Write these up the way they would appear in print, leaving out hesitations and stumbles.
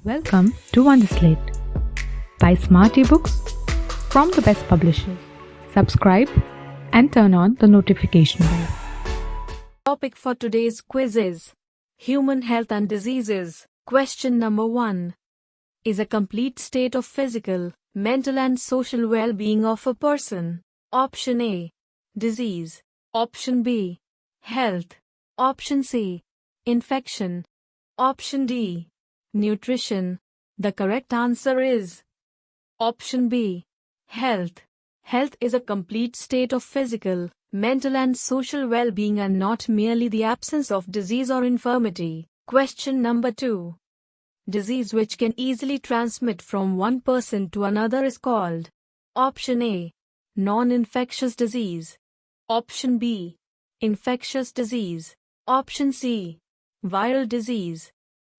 Welcome to Wonderslate. Buy smart eBooks from the best publishers. Subscribe and turn on the notification bell. Topic for today's quiz is Human Health and Diseases. Question number 1. Is a complete state of physical, mental and social well-being of a person. Option A. Disease. Option B. Health. Option C. Infection. Option D. Nutrition. The correct answer is Option B. Health. Health is a complete state of physical, mental and social well-being and not merely the absence of disease or infirmity. Question number 2. Disease which can easily transmit from one person to another is called. Option A. Non-infectious disease. Option B. Infectious disease. Option C. Viral disease.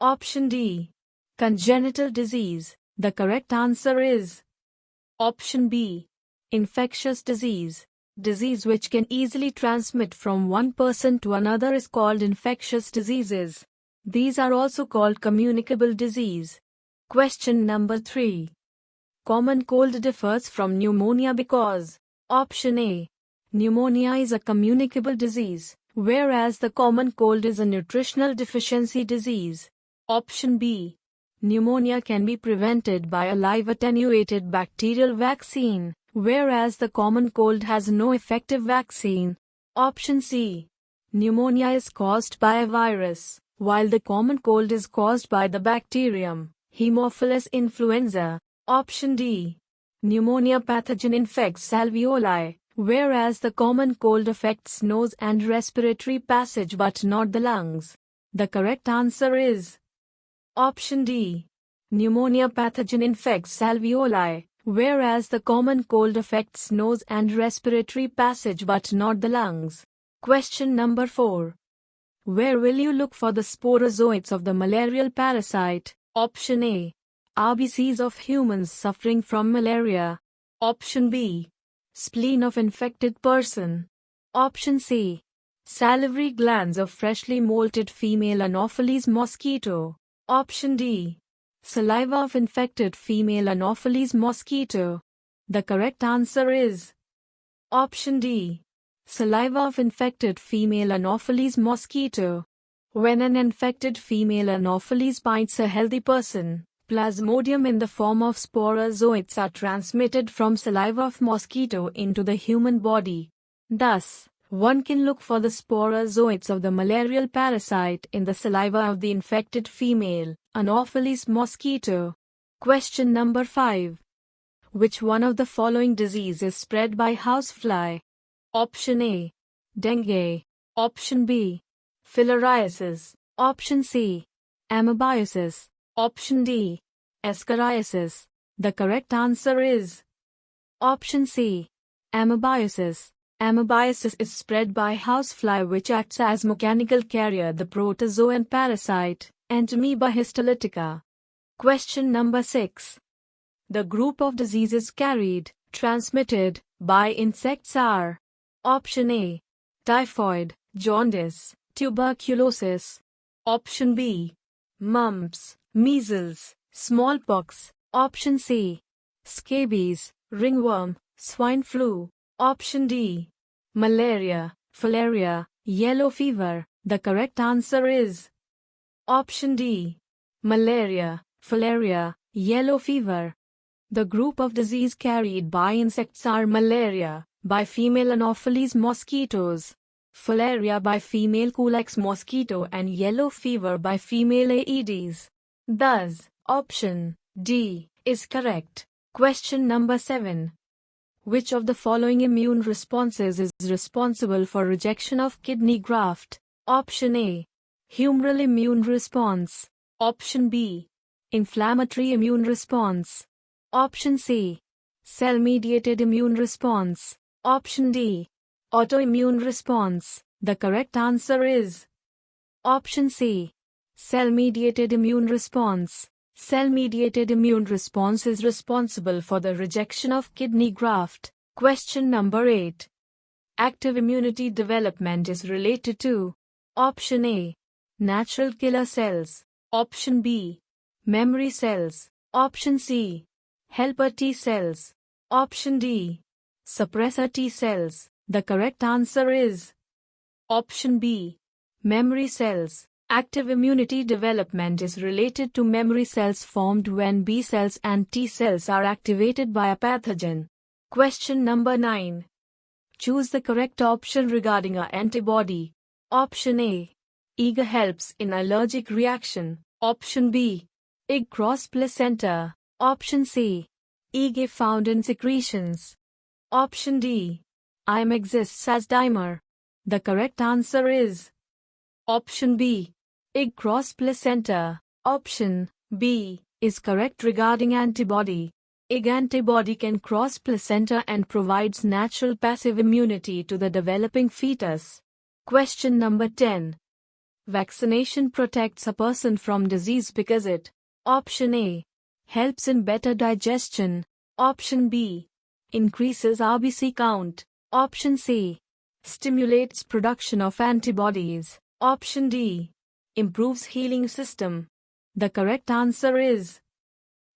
Option D. Congenital disease. The correct answer is Option B. Infectious disease. Disease which can easily transmit from one person to another is called infectious diseases. These are also called communicable disease. Question number 3. Common cold differs from pneumonia because. Option A. Pneumonia is a communicable disease, whereas the common cold is a nutritional deficiency disease. Option B. Pneumonia can be prevented by a live attenuated bacterial vaccine, whereas the common cold has no effective vaccine. Option C. Pneumonia is caused by a virus, while the common cold is caused by the bacterium Haemophilus influenza. Option D. Pneumonia pathogen infects alveoli, whereas the common cold affects nose and respiratory passage but not the lungs. The correct answer is Option D. Pneumonia pathogen infects alveoli, whereas the common cold affects nose and respiratory passage but not the lungs. Question number 4. Where will you look for the sporozoites of the malarial parasite? Option A. RBCs of humans suffering from malaria. Option B. Spleen of infected person. Option C. Salivary glands of freshly molted female Anopheles mosquito. Option D. Saliva of infected female Anopheles mosquito. The correct answer is Option D. Saliva of infected female Anopheles mosquito. When an infected female Anopheles bites a healthy person, Plasmodium in the form of sporozoites are transmitted from saliva of mosquito into the human body. Thus, one can look for the sporozoites of the malarial parasite in the saliva of the infected female Anopheles mosquito. Question number 5. Which one of the following disease is spread by housefly? Option A. Dengue. Option B. Filariasis. Option C. Amoebiasis. Option D. Ascariasis. The correct answer is Option C. Amoebiasis. Amoebiasis is spread by housefly which acts as mechanical carrier the protozoan parasite, Entamoeba histolytica. Question number 6. The group of diseases carried, transmitted, by insects are. Option A. Typhoid, jaundice, tuberculosis. Option B. Mumps, measles, smallpox. Option C. Scabies, ringworm, swine flu. Option D. Malaria, filaria, yellow fever. The correct answer is Option D. Malaria, filaria, yellow fever. The group of disease carried by insects are malaria, by female Anopheles mosquitoes, filaria by female Culex mosquito and yellow fever by female Aedes. Thus, Option D is correct. Question number 7. Which of the following immune responses is responsible for rejection of kidney graft? Option A. Humoral immune response. Option B. Inflammatory immune response. Option C. Cell-mediated immune response. Option D. Autoimmune response. The correct answer is Option C. Cell-mediated immune response. Cell-mediated immune response is responsible for the rejection of kidney graft. Question number 8. Active immunity development is related to. Option A. Natural killer cells. Option B. memory cells. Option C, helper T cells. Option D, suppressor T cells. The correct answer is option B, memory cells. Active immunity development is related to memory cells formed when B cells and T cells are activated by a pathogen. Question number 9. Choose the correct option regarding a antibody. Option A, IgA helps in allergic reaction. Option B, IgG cross placenta. Option C, IgA found in secretions. Option D, IM exists as dimer. The correct answer is option B, IgG cross placenta. Option B is correct regarding antibody. IgG antibody can cross placenta and provides natural passive immunity to the developing fetus. Question number 10. Vaccination protects a person from disease because it. Option A, helps in better digestion. Option B, increases RBC count. Option C, stimulates production of antibodies. Option D, improves healing system. The correct answer is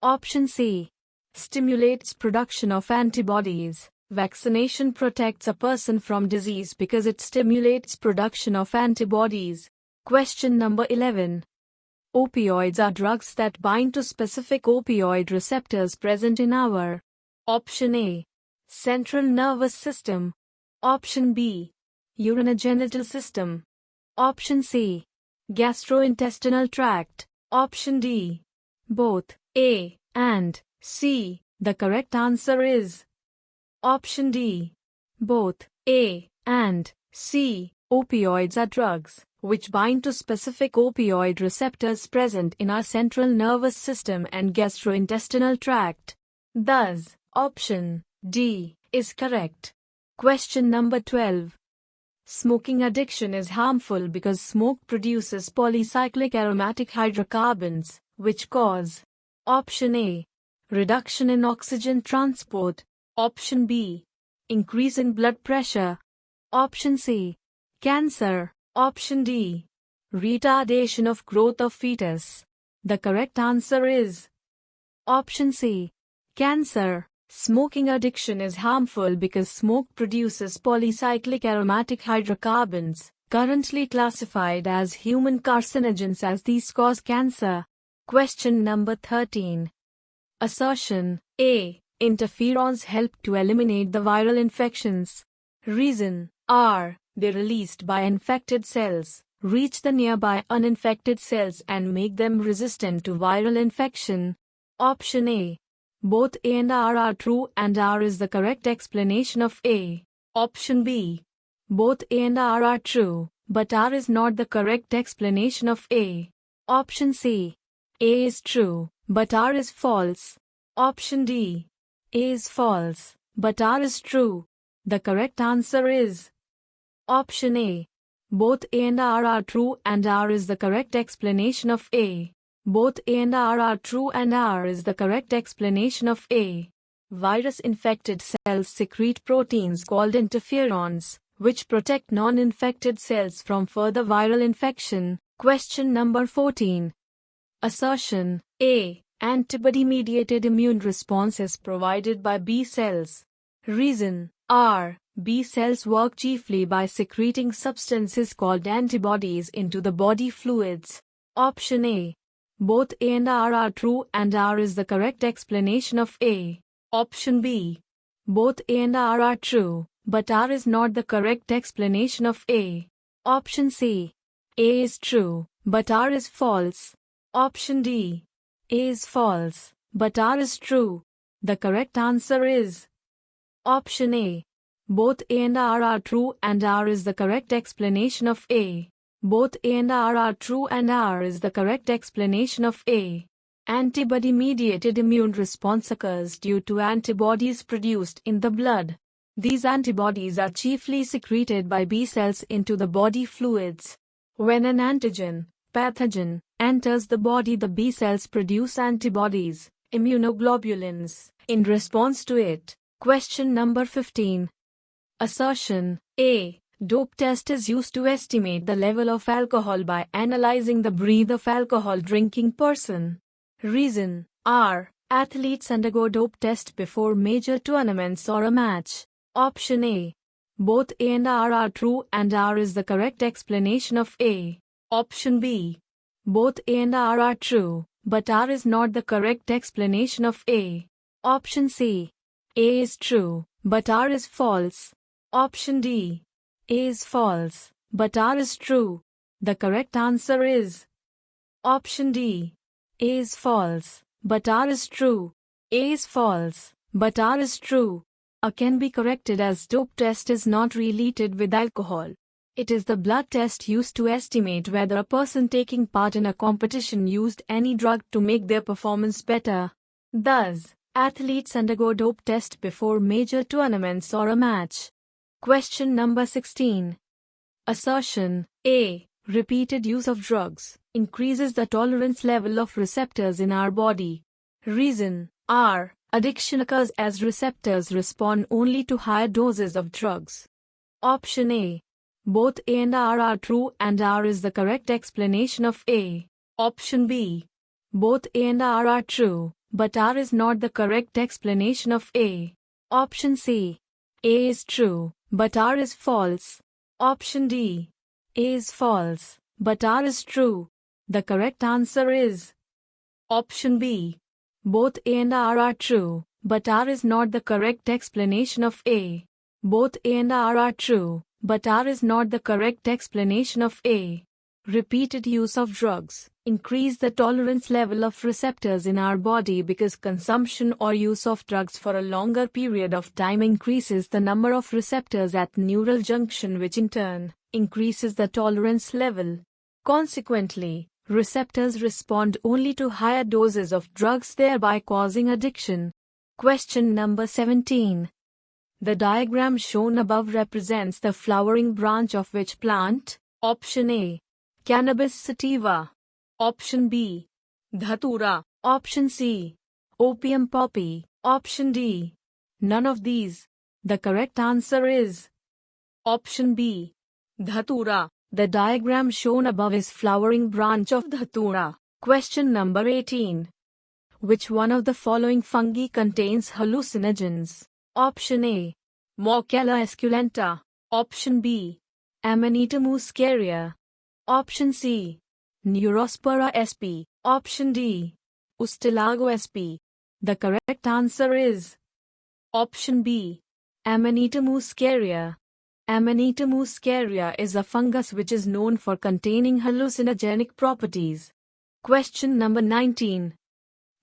option C, stimulates production of antibodies. Vaccination protects a person from disease because it stimulates production of antibodies. Question number 11. Opioids are drugs that bind to specific opioid receptors present in our. Option A, central nervous system. Option B, urinogenital system. Option C, gastrointestinal tract. Option D, both A and C. The correct answer is option D, both A and C. Opioids are drugs which bind to specific opioid receptors present in our central nervous system and gastrointestinal tract. Thus, option D is correct. Question number 12. Smoking addiction is harmful because smoke produces polycyclic aromatic hydrocarbons, which cause. Option A, reduction in oxygen transport. Option B, increase in blood pressure. Option C, cancer. Option D, retardation of growth of fetus. The correct answer is option C, cancer. Smoking addiction is harmful because smoke produces polycyclic aromatic hydrocarbons, currently classified as human carcinogens, as these cause cancer. Question number 13. Assertion A, interferons help to eliminate the viral infections. Reason R, they released by infected cells, reach the nearby uninfected cells and make them resistant to viral infection. Option A, both A and R are true and R is the correct explanation of A. Option B, both A and R are true, but R is not the correct explanation of A. Option C, A is true, but R is false. Option D, A is false, but R is true. The correct answer is option A, both A and R are true and R is the correct explanation of A. Both A and R are true and R is the correct explanation of A. Virus-infected cells secrete proteins called interferons, which protect non-infected cells from further viral infection. Question number 14. Assertion A, antibody-mediated immune response is provided by B cells. Reason R, B cells work chiefly by secreting substances called antibodies into the body fluids. Option A, both A and R are true and R is the correct explanation of A. Option B, both A and R are true, but R is not the correct explanation of A. Option C, A is true, but R is false. Option D, A is false, but R is true. The correct answer is option A, both A and R are true and R is the correct explanation of A. Both A and R are true and R is the correct explanation of A. Antibody-mediated immune response occurs due to antibodies produced in the blood. These antibodies are chiefly secreted by B cells into the body fluids. When an antigen, pathogen, enters the body, the B cells produce antibodies, immunoglobulins, in response to it. Question number 15. Assertion A, dope test is used to estimate the level of alcohol by analyzing the breath of alcohol drinking person. Reason: R. Athletes undergo dope test before major tournaments or a match. Option A. Both A and R are true and R is the correct explanation of A. Option B. Both A and R are true, but R is not the correct explanation of A. Option C. A is true, but R is false. Option D. A is false, but R is true. The correct answer is Option D. A is false, but R is true. A is false, but R is true. A can be corrected as dope test is not related with alcohol. It is the blood test used to estimate whether a person taking part in a competition used any drug to make their performance better. Thus, athletes undergo dope test before major tournaments or a match. Question number 16. Assertion: A. Repeated use of drugs increases the tolerance level of receptors in our body. Reason: R. Addiction occurs as receptors respond only to higher doses of drugs. Option A. Both A and R are true and R is the correct explanation of A. Option B. Both A and R are true, but R is not the correct explanation of A. Option C. A is true, but R is false. Option D. A is false, but R is true. The correct answer is Option B. Both A and R are true, but R is not the correct explanation of A. Both A and R are true, but R is not the correct explanation of A. Repeated use of drugs increase the tolerance level of receptors in our body because consumption or use of drugs for a longer period of time increases the number of receptors at neural junction, which in turn increases the tolerance level. Consequently, receptors respond only to higher doses of drugs, thereby causing addiction. Question number 17. The diagram shown above represents the flowering branch of which plant? Option A. Cannabis sativa. Option B. Dhatura. Option C. Opium poppy. Option D. None of these. The correct answer is Option B. Dhatura. The diagram shown above is flowering branch of Dhatura. Question number 18. Which one of the following fungi contains hallucinogens? Option A. Morchella esculenta. Option B. Amanita muscaria. Option C. Neurospora sp. Option D. Ustilago sp. The correct answer is Option B. Amanita muscaria. Amanita muscaria is a fungus which is known for containing hallucinogenic properties. Question number 19.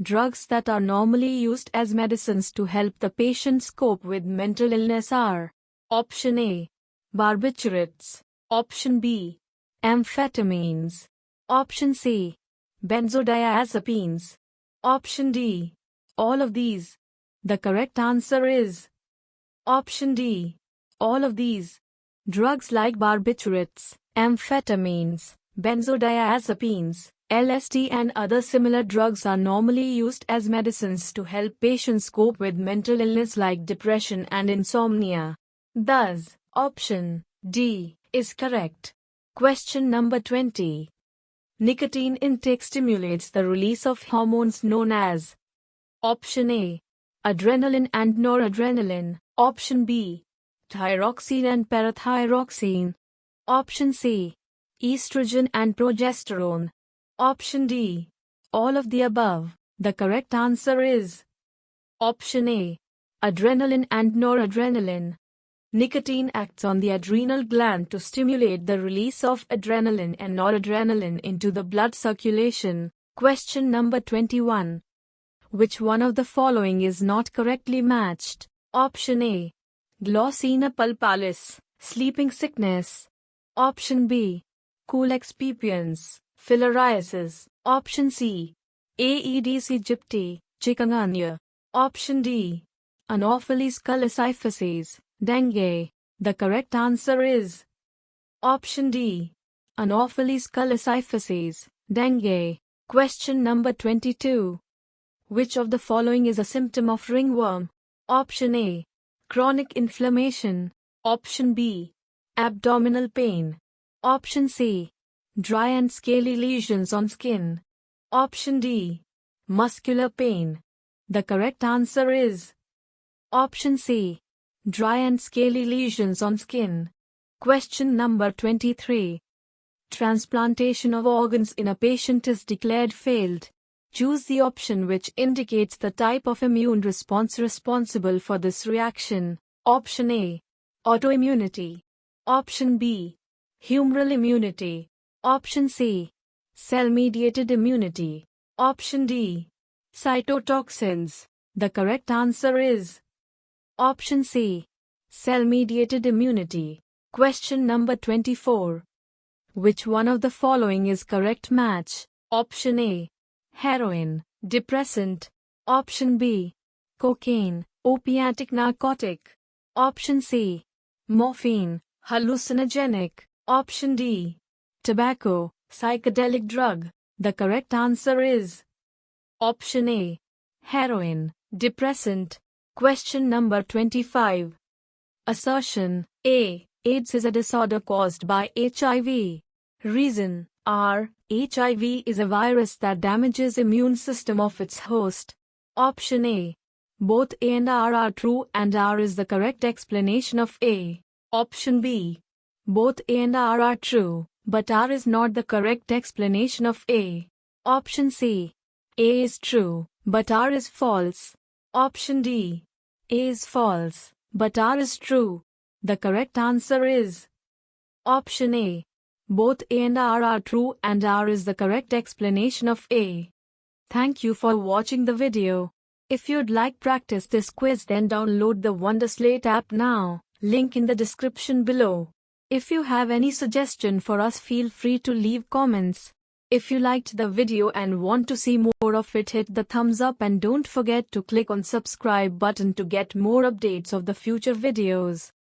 Drugs that are normally used as medicines to help the patients cope with mental illness are: Option A. Barbiturates. Option B. Amphetamines. Option C. Benzodiazepines. Option D. All of these. The correct answer is Option D. All of these. Drugs like barbiturates, amphetamines, benzodiazepines, LSD and other similar drugs are normally used as medicines to help patients cope with mental illness like depression and insomnia. Thus, option D is correct. Question number 20. Nicotine intake stimulates the release of hormones known as: Option A. Adrenaline and noradrenaline. Option B. Thyroxine and parathyroxine. Option C. Estrogen and progesterone. Option D. All of the above. The correct answer is Option A. Adrenaline and noradrenaline. Nicotine acts on the adrenal gland to stimulate the release of adrenaline and noradrenaline into the blood circulation. Question number 21. Which one of the following is not correctly matched? Option A. Glossina pulpalis, sleeping sickness. Option B. Cool expipiens, filariasis. Option C. Aedes aegypti, chikungunya. Option D. Anopheles calicifaciens, dengue. The correct answer is Option D. Anopheles calicifaciens, dengue. Question number 22. Which of the following is a symptom of ringworm? Option A. Chronic inflammation. Option B. Abdominal pain. Option C. Dry and scaly lesions on skin. Option D. muscular pain. The correct answer is option C, dry and scaly lesions on skin. Question number 23. Transplantation of organs in a patient is declared failed. Choose the option which indicates the type of immune response responsible for this reaction. Option A, autoimmunity. Option B, humoral immunity. Option C, cell-mediated immunity. Option D, cytotoxins. The correct answer is option C, cell-mediated immunity. Question number 24. Which one of the following is correct match? Option A, heroin, depressant. Option B, cocaine, opiatic narcotic. Option C, morphine, hallucinogenic. Option D, tobacco, psychedelic drug. The correct answer is option A, heroin, depressant. Question number 25. Assertion A, AIDS is a disorder caused by HIV. Reason R, HIV is a virus that damages immune system of its host. Option A, both A and R are true and R is the correct explanation of A. Option B, both A and R are true, but R is not the correct explanation of A. Option C, A is true, but R is false. Option D, A is false, but R is true. The correct answer is option A, both A and R are true and R is the correct explanation of A. Thank you for watching the video. If you'd like practice this quiz, then download the Wonderslate app now. Link in the description below. If you have any suggestion for us, feel free to leave comments. If you liked the video and want to see more of it, hit the thumbs up and don't forget to click on subscribe button to get more updates of the future videos.